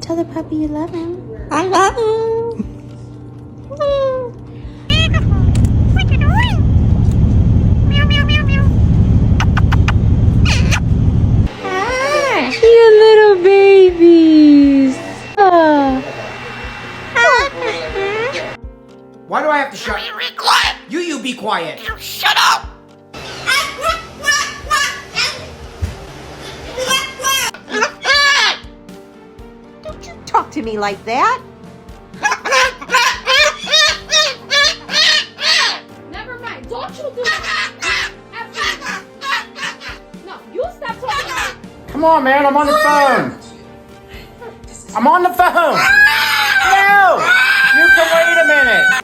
Tell the puppy you love him. I love him. Hi, you little babies. Oh. Why do I have to shut? Be quiet! You be quiet. You shut up! Don't you talk to me like that. Never mind. Don't you do that. Absolutely. No, you stop talking. Come on, man. I'm on the phone. I'm on the phone. No! You can wait a minute.